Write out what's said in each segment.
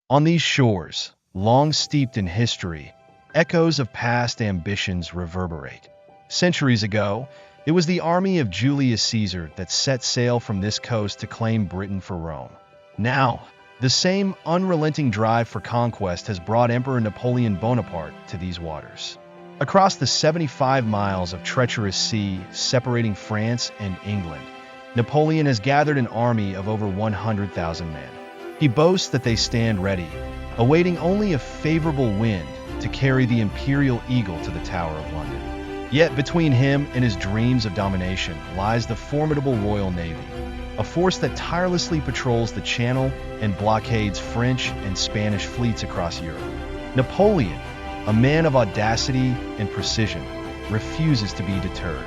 On these shores, long steeped in history, echoes of past ambitions reverberate. Centuries ago, it was the army of Julius Caesar that set sail from this coast to claim Britain for Rome. Now, the same unrelenting drive for conquest has brought Emperor Napoleon Bonaparte to these waters. Across the 75 miles of treacherous sea separating France and England, Napoleon has gathered an army of over 100,000 men. He boasts that they stand ready, awaiting only a favorable wind to carry the imperial eagle to the Tower of London. Yet between him and his dreams of domination lies the formidable Royal Navy, a force that tirelessly patrols the Channel and blockades French and Spanish fleets across Europe. Napoleon, a man of audacity and precision, refuses to be deterred.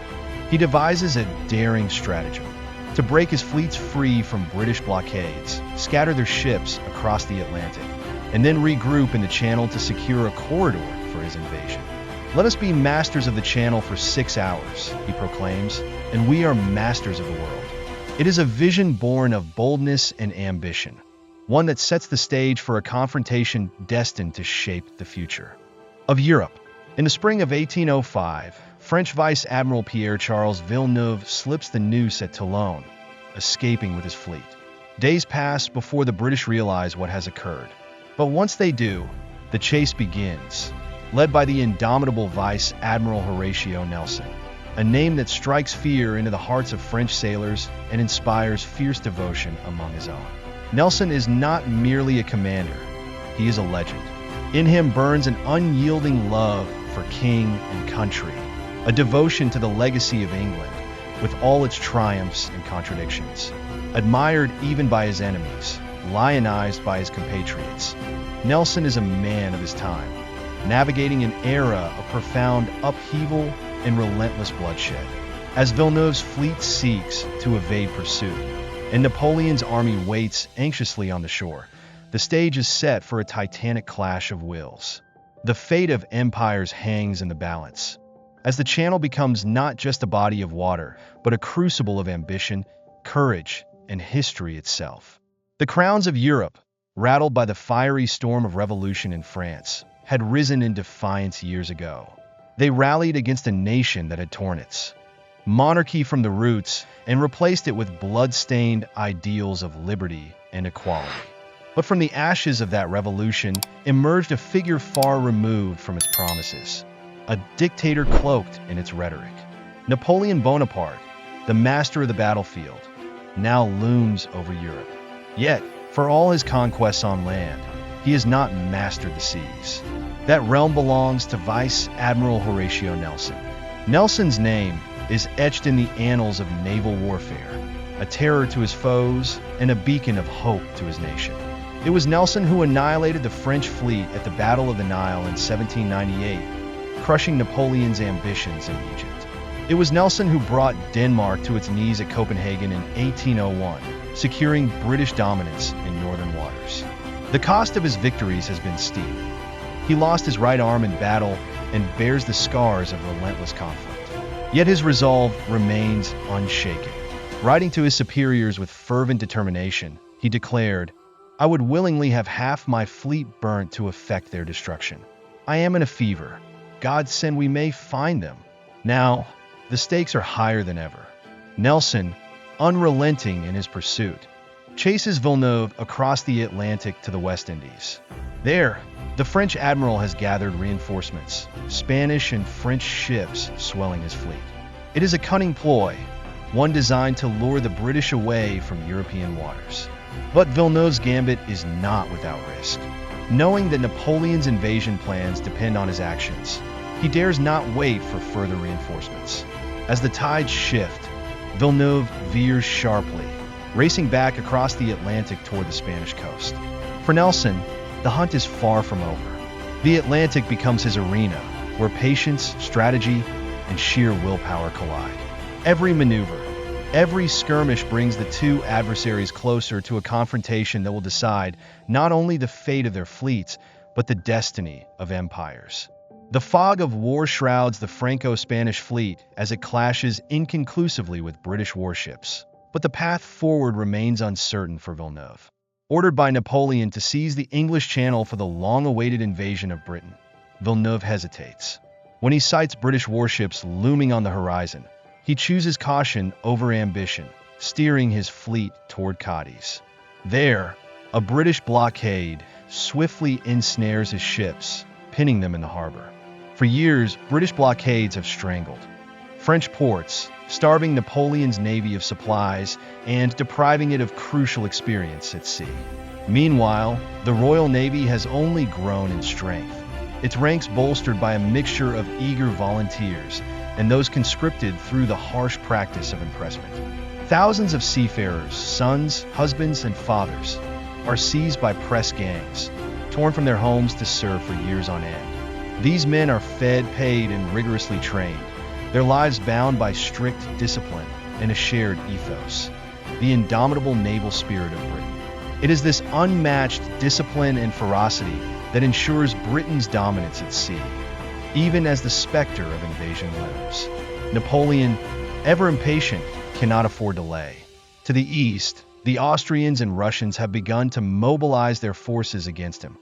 He devises a daring stratagem to break his fleets free from British blockades, scatter their ships across the Atlantic, and then regroup in the Channel to secure a corridor for his invasion. "Let us be masters of the Channel for 6 hours," he proclaims, "and we are masters of the world." It is a vision born of boldness and ambition, one that sets the stage for a confrontation destined to shape the future of Europe. In the spring of 1805, French Vice Admiral Pierre-Charles Villeneuve slips the noose at Toulon, escaping with his fleet. Days pass before the British realize what has occurred. But once they do, the chase begins, led by the indomitable Vice Admiral Horatio Nelson, a name that strikes fear into the hearts of French sailors and inspires fierce devotion among his own. Nelson is not merely a commander, he is a legend. In him burns an unyielding love for king and country, a devotion to the legacy of England, with all its triumphs and contradictions. Admired even by his enemies, lionized by his compatriots, Nelson is a man of his time, navigating an era of profound upheaval and relentless bloodshed. As Villeneuve's fleet seeks to evade pursuit, and Napoleon's army waits anxiously on the shore, the stage is set for a titanic clash of wills. The fate of empires hangs in the balance, as the Channel becomes not just a body of water, but a crucible of ambition, courage, and history itself. The crowns of Europe, rattled by the fiery storm of revolution in France, had risen in defiance years ago. They rallied against a nation that had torn its monarchy from the roots and replaced it with blood-stained ideals of liberty and equality. But from the ashes of that revolution emerged a figure far removed from its promises, a dictator cloaked in its rhetoric. Napoleon Bonaparte, the master of the battlefield, now looms over Europe. Yet, for all his conquests on land, he has not mastered the seas. That realm belongs to Vice Admiral Horatio Nelson. Nelson's name is etched in the annals of naval warfare, a terror to his foes and a beacon of hope to his nation. It was Nelson who annihilated the French fleet at the Battle of the Nile in 1798, crushing Napoleon's ambitions in Egypt. It was Nelson who brought Denmark to its knees at Copenhagen in 1801, securing British dominance in northern waters. The cost of his victories has been steep. He lost his right arm in battle and bears the scars of relentless conflict. Yet his resolve remains unshaken. Writing to his superiors with fervent determination, he declared, "I would willingly have half my fleet burnt to effect their destruction. I am in a fever. God send we may find them." Now, the stakes are higher than ever. Nelson, unrelenting in his pursuit, chases Villeneuve across the Atlantic to the West Indies. There, the French admiral has gathered reinforcements, Spanish and French ships swelling his fleet. It is a cunning ploy, one designed to lure the British away from European waters. But Villeneuve's gambit is not without risk. Knowing that Napoleon's invasion plans depend on his actions, he dares not wait for further reinforcements. As the tides shift, Villeneuve veers sharply, racing back across the Atlantic toward the Spanish coast. For Nelson, the hunt is far from over. The Atlantic becomes his arena, where patience, strategy, and sheer willpower collide. Every maneuver, every skirmish brings the two adversaries closer to a confrontation that will decide not only the fate of their fleets, but the destiny of empires. The fog of war shrouds the Franco-Spanish fleet as it clashes inconclusively with British warships. But the path forward remains uncertain for Villeneuve. ordered by Napoleon to seize the English Channel for the long-awaited invasion of Britain. Villeneuve hesitates. When he sights British warships looming on the horizon, he chooses caution over ambition, steering his fleet toward Cadiz. There, a British blockade swiftly ensnares his ships, pinning them in the harbor. For years, British blockades have strangled French ports, starving Napoleon's navy of supplies and depriving it of crucial experience at sea. Meanwhile, the Royal Navy has only grown in strength, its ranks bolstered by a mixture of eager volunteers and those conscripted through the harsh practice of impressment. Thousands of seafarers, sons, husbands, and fathers, are seized by press gangs, torn from their homes to serve for years on end. These men are fed, paid, and rigorously trained, their lives bound by strict discipline and a shared ethos, the indomitable naval spirit of Britain. It is this unmatched discipline and ferocity that ensures Britain's dominance at sea, even as the specter of invasion looms. Napoleon, ever impatient, cannot afford delay. To the east, the Austrians and Russians have begun to mobilize their forces against him,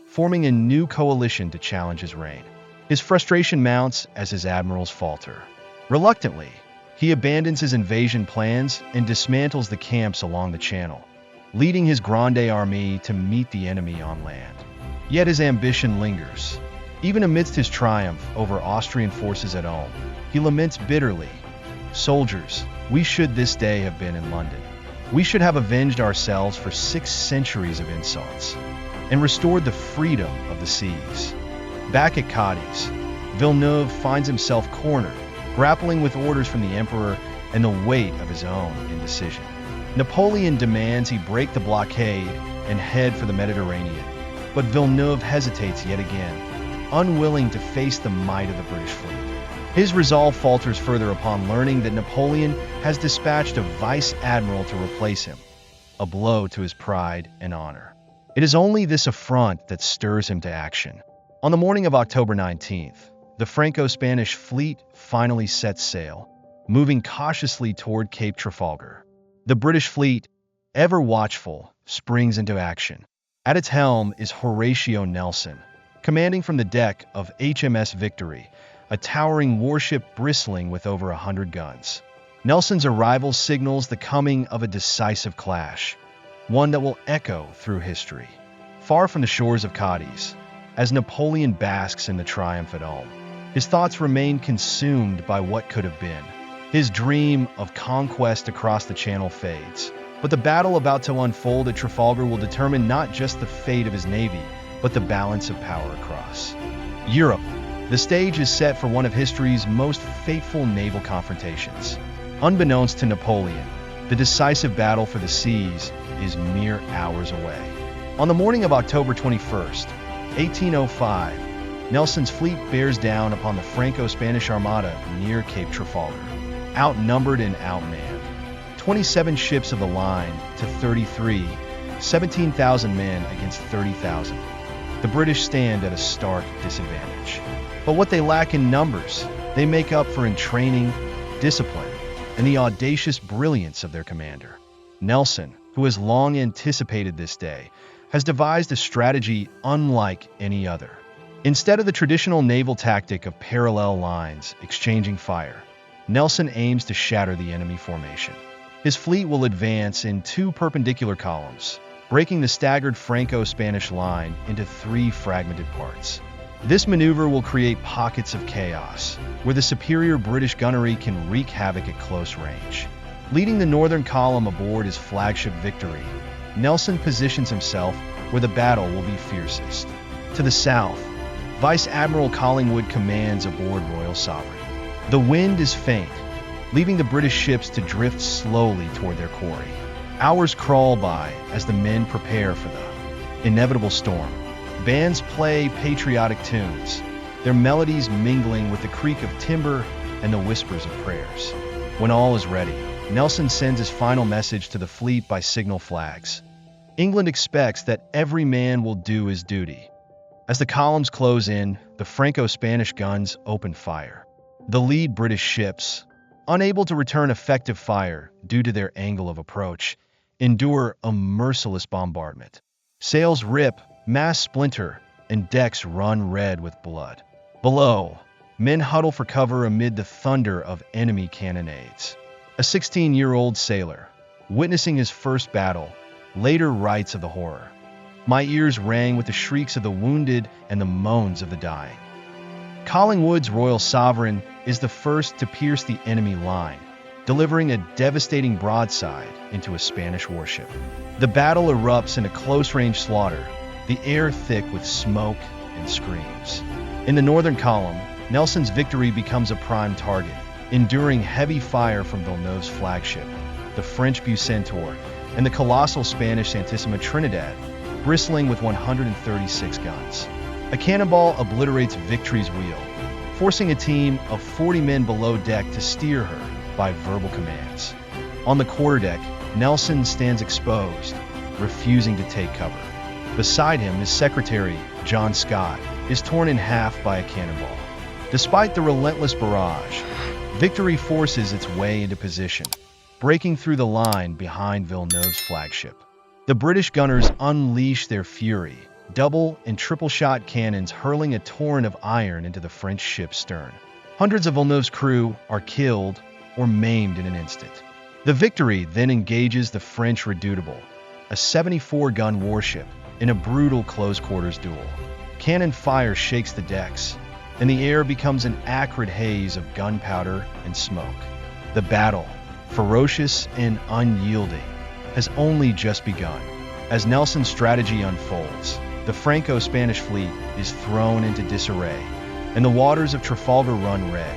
forming a new coalition to challenge his reign. His frustration mounts as his admirals falter. Reluctantly, he abandons his invasion plans and dismantles the camps along the Channel, leading his Grande Armée to meet the enemy on land. Yet his ambition lingers. Even amidst his triumph over Austrian forces at home, he laments bitterly, "Soldiers, we should this day have been in London. We should have avenged ourselves for 6 centuries of insults and restored the freedom of the seas." Back at Cadiz, Villeneuve finds himself cornered, grappling with orders from the Emperor and the weight of his own indecision. Napoleon demands he break the blockade and head for the Mediterranean, but Villeneuve hesitates yet again, unwilling to face the might of the British fleet. His resolve falters further upon learning that Napoleon has dispatched a vice admiral to replace him, a blow to his pride and honor. It is only this affront that stirs him to action. On the morning of October 19th, the Franco-Spanish fleet finally sets sail, moving cautiously toward Cape Trafalgar. The British fleet, ever watchful, springs into action. At its helm is Horatio Nelson, commanding from the deck of HMS Victory, a towering warship bristling with over 100 guns. Nelson's arrival signals the coming of a decisive clash, one that will echo through history. Far from the shores of Cadiz, as Napoleon basks in the triumph at home, his thoughts remain consumed by what could have been. His dream of conquest across the Channel fades, but the battle about to unfold at Trafalgar will determine not just the fate of his navy, but the balance of power across Europe. The stage is set for one of history's most fateful naval confrontations. Unbeknownst to Napoleon, the decisive battle for the seas is mere hours away. On the morning of October 21st, 1805, Nelson's fleet bears down upon the Franco-Spanish Armada near Cape Trafalgar. Outnumbered and outmanned, 27 ships of the line to 33, 17,000 men against 30,000. The British stand at a stark disadvantage. But what they lack in numbers, they make up for in training, discipline, and the audacious brilliance of their commander. Nelson, who has long anticipated this day, has devised a strategy unlike any other. Instead of the traditional naval tactic of parallel lines exchanging fire, Nelson aims to shatter the enemy formation. His fleet will advance in 2 perpendicular columns, breaking the staggered Franco-Spanish line into 3 fragmented parts. This maneuver will create pockets of chaos, where the superior British gunnery can wreak havoc at close range. Leading the northern column aboard his flagship Victory, Nelson positions himself where the battle will be fiercest. To the south, Vice Admiral Collingwood commands aboard Royal Sovereign. The wind is faint, leaving the British ships to drift slowly toward their quarry. Hours crawl by as the men prepare for the inevitable storm. Bands play patriotic tunes, their melodies mingling with the creak of timber and the whispers of prayers. When all is ready, Nelson sends his final message to the fleet by signal flags. England expects that every man will do his duty. As the columns close in, the Franco-Spanish guns open fire. The lead British ships, unable to return effective fire due to their angle of approach, endure a merciless bombardment. Sails rip, masts splinter, and decks run red with blood. Below, men huddle for cover amid the thunder of enemy cannonades. A 16-year-old sailor, witnessing his first battle, later writes of the horror. My ears rang with the shrieks of the wounded and the moans of the dying. Collingwood's Royal Sovereign is the first to pierce the enemy line, delivering a devastating broadside into a Spanish warship. The battle erupts in a close-range slaughter, the air thick with smoke and screams. In the northern column, Nelson's Victory becomes a prime target, enduring heavy fire from Villeneuve's flagship, the French Bucentaur, and the colossal Spanish Santissima Trinidad, bristling with 136 guns. A cannonball obliterates Victory's wheel, forcing a team of 40 men below deck to steer her by verbal commands. On the quarterdeck, Nelson stands exposed, refusing to take cover. Beside him, his secretary, John Scott, is torn in half by a cannonball. Despite the relentless barrage, Victory forces its way into position, breaking through the line behind Villeneuve's flagship. The British gunners unleash their fury, double and triple shot cannons hurling a torrent of iron into the French ship's stern. Hundreds of Villeneuve's crew are killed or maimed in an instant. The Victory then engages the French Redoutable, a 74-gun warship, in a brutal close-quarters duel. Cannon fire shakes the decks, and the air becomes an acrid haze of gunpowder and smoke. The battle, ferocious and unyielding, has only just begun. As Nelson's strategy unfolds, the Franco-Spanish fleet is thrown into disarray, and the waters of Trafalgar run red,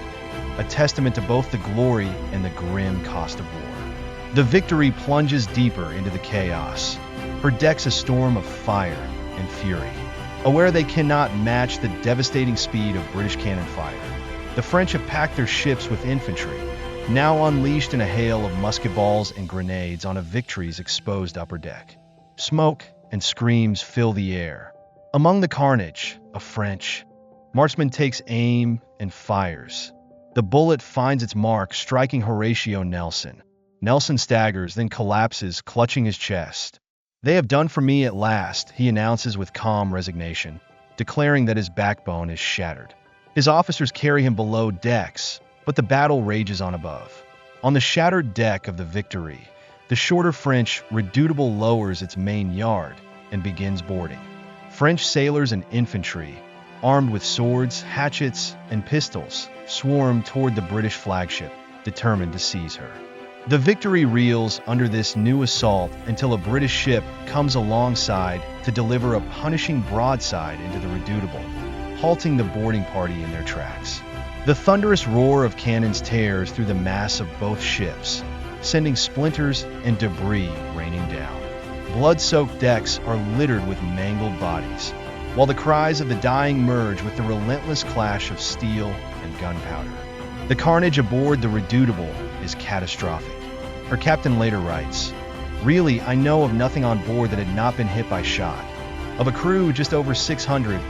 a testament to both the glory and the grim cost of war. The Victory plunges deeper into the chaos, her decks a storm of fire and fury. Aware they cannot match the devastating speed of British cannon fire, the French have packed their ships with infantry, now unleashed in a hail of musket balls and grenades on a Victory's exposed upper deck. Smoke and screams fill the air. Among the carnage, a French marksman takes aim and fires. The bullet finds its mark, striking Horatio Nelson. Nelson staggers, then collapses, clutching his chest. They have done for me at last, he announces with calm resignation, declaring that his backbone is shattered. His officers carry him below decks, but the battle rages on above. On the shattered deck of the Victory, the shorter French Redoutable lowers its main yard and begins boarding. French sailors and infantry, armed with swords, hatchets, and pistols, swarm toward the British flagship, determined to seize her. The Victory reels under this new assault until a British ship comes alongside to deliver a punishing broadside into the Redoutable, halting the boarding party in their tracks. The thunderous roar of cannons tears through the mass of both ships, sending splinters and debris raining down. Blood-soaked decks are littered with mangled bodies, while the cries of the dying merge with the relentless clash of steel and gunpowder. The carnage aboard the Redoutable is catastrophic. Her captain later writes, "Really, I know of nothing on board that had not been hit by shot. Of a crew just over 600,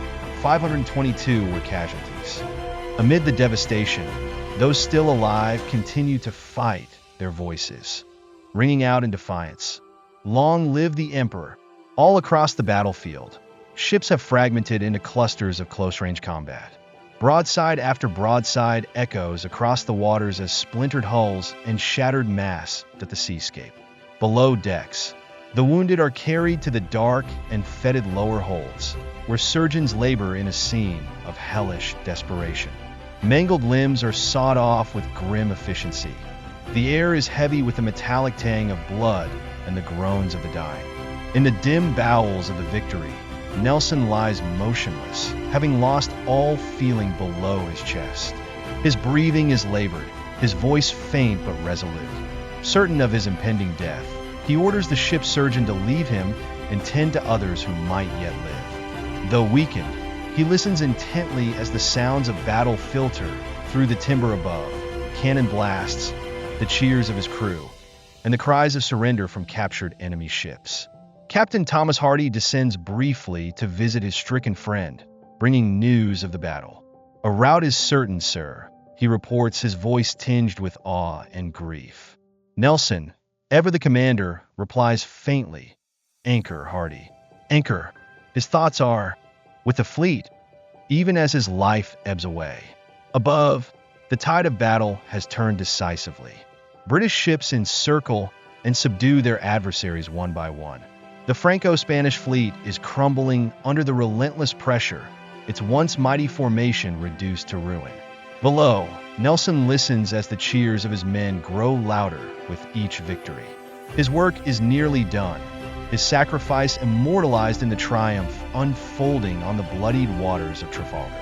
522 were casualties." Amid the devastation, those still alive continue to fight, their voices ringing out in defiance. Long live the Emperor! All across the battlefield, ships have fragmented into clusters of close-range combat. Broadside after broadside echoes across the waters as splintered hulls and shattered masts hit the seascape. Below decks, the wounded are carried to the dark and fetid lower holds, where surgeons labor in a scene of hellish desperation. Mangled limbs are sawed off with grim efficiency. The air is heavy with the metallic tang of blood and the groans of the dying. In the dim bowels of the Victory, Nelson lies motionless, having lost all feeling below his chest. His breathing is labored, his voice faint but resolute. Certain of his impending death, he orders the ship's surgeon to leave him and tend to others who might yet live. Though weakened, he listens intently as the sounds of battle filter through the timber above, cannon blasts, the cheers of his crew, and the cries of surrender from captured enemy ships. Captain Thomas Hardy descends briefly to visit his stricken friend, bringing news of the battle. "A rout is certain, sir," he reports, his voice tinged with awe and grief. "Nelson, Ever the commander replies faintly, "Anchor, Hardy. Anchor." His thoughts are with the fleet, even as his life ebbs away. Above, the tide of battle has turned decisively. British ships encircle and subdue their adversaries one by one. The Franco-Spanish fleet is crumbling under the relentless pressure, its once mighty formation reduced to ruin. Below, Nelson listens as the cheers of his men grow louder with each victory. His work is nearly done, his sacrifice immortalized in the triumph unfolding on the bloodied waters of Trafalgar.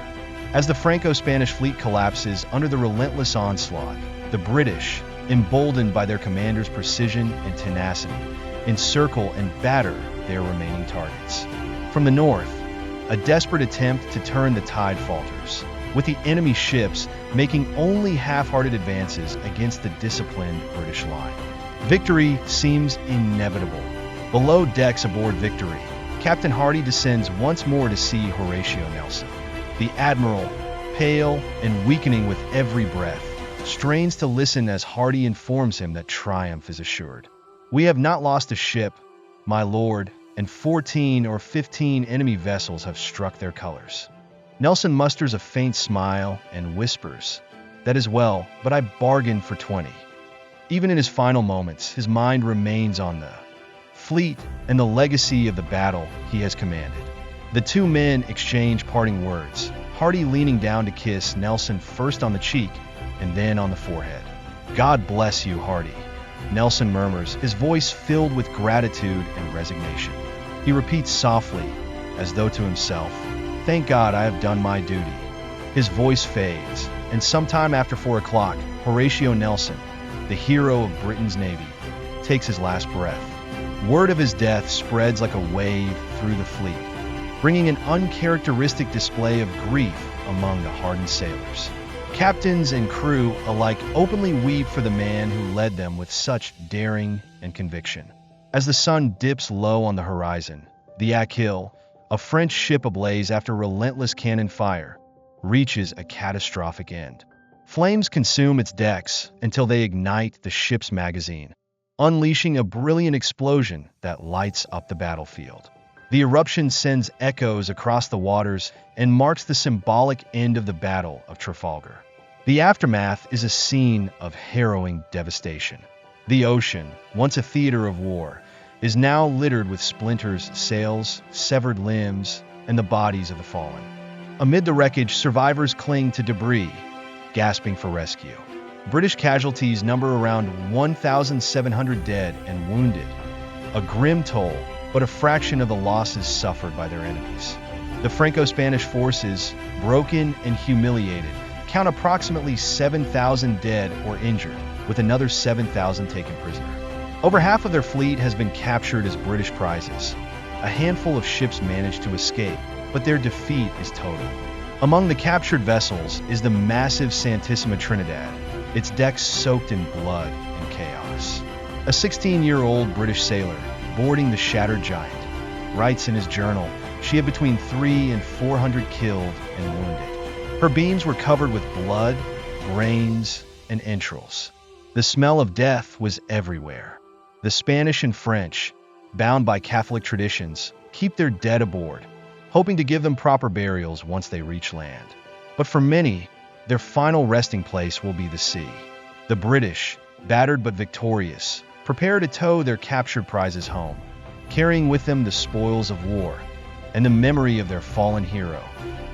As the Franco-Spanish fleet collapses under the relentless onslaught, the British, emboldened by their commander's precision and tenacity, encircle and batter their remaining targets. From the north, a desperate attempt to turn the tide falters, with the enemy ships making only half-hearted advances against the disciplined British line. Victory seems inevitable. Below decks aboard Victory, Captain Hardy descends once more to see Horatio Nelson. The Admiral, pale and weakening with every breath, strains to listen as Hardy informs him that triumph is assured. "We have not lost a ship, my lord, and 14 or 15 enemy vessels have struck their colors." Nelson musters a faint smile and whispers, "That is well, but I bargained for 20. Even in his final moments, his mind remains on the fleet and the legacy of the battle he has commanded. The two men exchange parting words, Hardy leaning down to kiss Nelson first on the cheek and then on the forehead. "God bless you, Hardy," Nelson murmurs, his voice filled with gratitude and resignation. He repeats softly, as though to himself, "Thank God I have done my duty." His voice fades, and sometime after 4 o'clock, Horatio Nelson, the hero of Britain's Navy, takes his last breath. Word of his death spreads like a wave through the fleet, bringing an uncharacteristic display of grief among the hardened sailors. Captains and crew alike openly weep for the man who led them with such daring and conviction. As the sun dips low on the horizon, the Achille, a French ship ablaze after relentless cannon fire, reaches a catastrophic end. Flames consume its decks until they ignite the ship's magazine, unleashing a brilliant explosion that lights up the battlefield. The eruption sends echoes across the waters and marks the symbolic end of the Battle of Trafalgar. The aftermath is a scene of harrowing devastation. The ocean, once a theater of war, is now littered with splinters, sails, severed limbs, and the bodies of the fallen. Amid the wreckage, survivors cling to debris, gasping for rescue. British casualties number around 1,700 dead and wounded, a grim toll, but a fraction of the losses suffered by their enemies. The Franco-Spanish forces, broken and humiliated, count approximately 7,000 dead or injured, with another 7,000 taken prisoner. Over half of their fleet has been captured as British prizes. A handful of ships managed to escape, but their defeat is total. Among the captured vessels is the massive Santissima Trinidad, its decks soaked in blood and chaos. A 16-year-old British sailor, boarding the shattered giant, writes in his journal she had between 300 and 400 killed and wounded. Her beams were covered with blood, brains, and entrails. The smell of death was everywhere. The Spanish and French, bound by Catholic traditions, keep their dead aboard, hoping to give them proper burials once they reach land. But for many, their final resting place will be the sea. The British, battered but victorious, prepare to tow their captured prizes home, carrying with them the spoils of war and the memory of their fallen hero,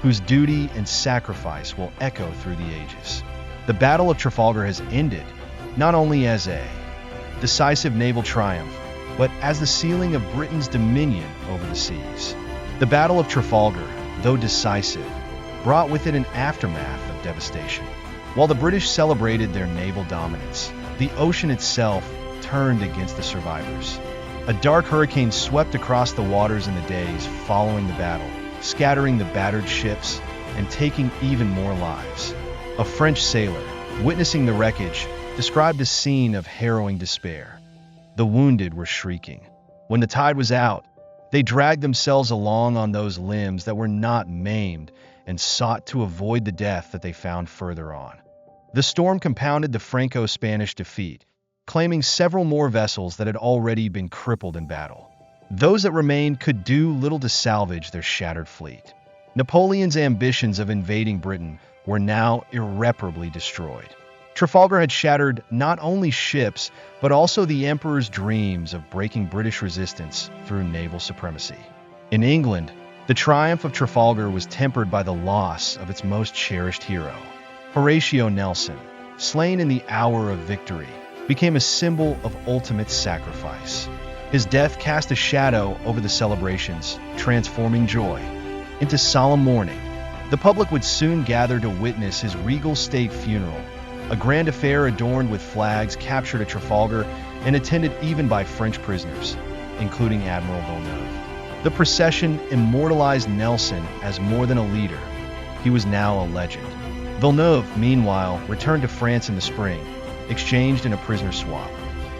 whose duty and sacrifice will echo through the ages. The Battle of Trafalgar has ended, not only as a decisive naval triumph, but as the sealing of Britain's dominion over the seas. The Battle of Trafalgar, though decisive, brought with it an aftermath of devastation. While the British celebrated their naval dominance, the ocean itself turned against the survivors. A dark hurricane swept across the waters in the days following the battle, scattering the battered ships and taking even more lives. A French sailor, witnessing the wreckage, described a scene of harrowing despair. The wounded were shrieking. When the tide was out, they dragged themselves along on those limbs that were not maimed and sought to avoid the death that they found further on. The storm compounded the Franco-Spanish defeat, claiming several more vessels that had already been crippled in battle. Those that remained could do little to salvage their shattered fleet. Napoleon's ambitions of invading Britain were now irreparably destroyed. Trafalgar had shattered not only ships, but also the Emperor's dreams of breaking British resistance through naval supremacy. In England, the triumph of Trafalgar was tempered by the loss of its most cherished hero. Horatio Nelson, slain in the hour of victory, became a symbol of ultimate sacrifice. His death cast a shadow over the celebrations, transforming joy into solemn mourning. The public would soon gather to witness his regal state funeral, a grand affair adorned with flags captured at Trafalgar and attended even by French prisoners, including Admiral Villeneuve. The procession immortalized Nelson as more than a leader. He was now a legend. Villeneuve, meanwhile, returned to France in the spring, exchanged in a prisoner swap.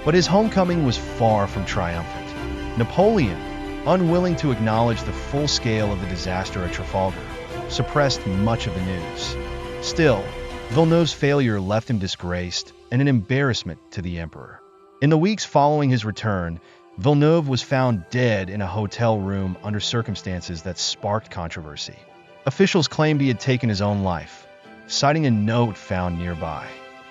But his homecoming was far from triumphant. Napoleon, unwilling to acknowledge the full scale of the disaster at Trafalgar, suppressed much of the news. Still, Villeneuve's failure left him disgraced and an embarrassment to the emperor. In the weeks following his return, Villeneuve was found dead in a hotel room under circumstances that sparked controversy. Officials claimed he had taken his own life, citing a note found nearby.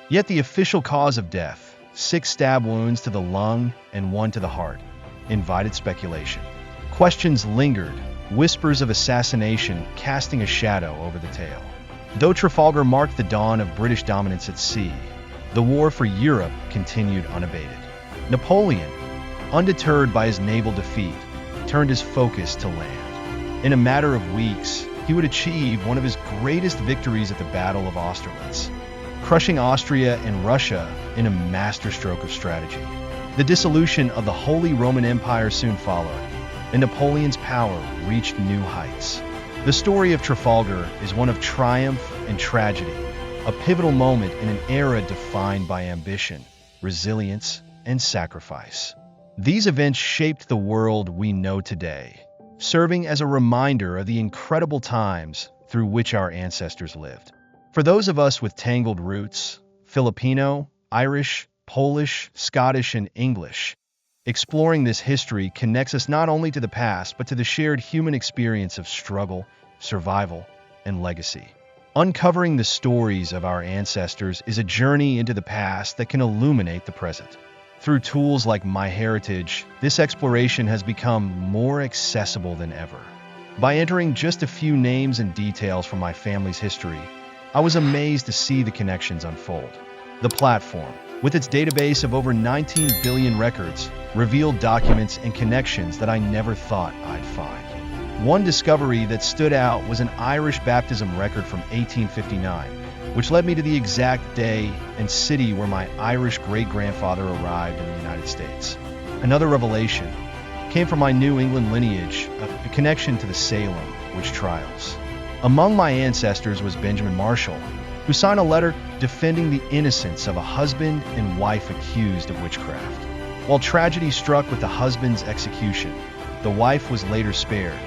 Yet the official cause of death, 6 stab wounds to the lung and 1 to the heart, invited speculation. Questions lingered, whispers of assassination casting a shadow over the tale. Though Trafalgar marked the dawn of British dominance at sea, the war for Europe continued unabated. Napoleon, undeterred by his naval defeat, turned his focus to land. In a matter of weeks, he would achieve one of his greatest victories at the Battle of Austerlitz, crushing Austria and Russia in a masterstroke of strategy. The dissolution of the Holy Roman Empire soon followed, and Napoleon's power reached new heights. The story of Trafalgar is one of triumph and tragedy, a pivotal moment in an era defined by ambition, resilience, and sacrifice. These events shaped the world we know today, serving as a reminder of the incredible times through which our ancestors lived. For those of us with tangled roots, Filipino, Irish, Polish, Scottish, and English, exploring this history connects us not only to the past, but to the shared human experience of struggle, survival, and legacy. Uncovering the stories of our ancestors is a journey into the past that can illuminate the present. Through tools like MyHeritage, this exploration has become more accessible than ever. By entering just a few names and details from my family's history, I was amazed to see the connections unfold. The platform, with its database of over 19 billion records, revealed documents and connections that I never thought I'd find. One discovery that stood out was an Irish baptism record from 1859, which led me to the exact day and city where my Irish great-grandfather arrived in the United States. Another revelation came from my New England lineage, a connection to the Salem witch trials. Among my ancestors was Benjamin Marshall, who signed a letter defending the innocence of a husband and wife accused of witchcraft. While tragedy struck with the husband's execution, the wife was later spared,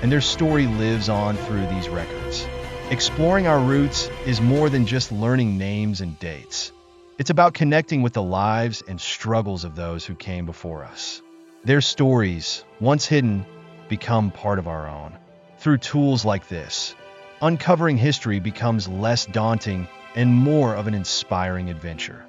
and their story lives on through these records. Exploring our roots is more than just learning names and dates. It's about connecting with the lives and struggles of those who came before us. Their stories, once hidden, become part of our own. Through tools like this, uncovering history becomes less daunting and more of an inspiring adventure.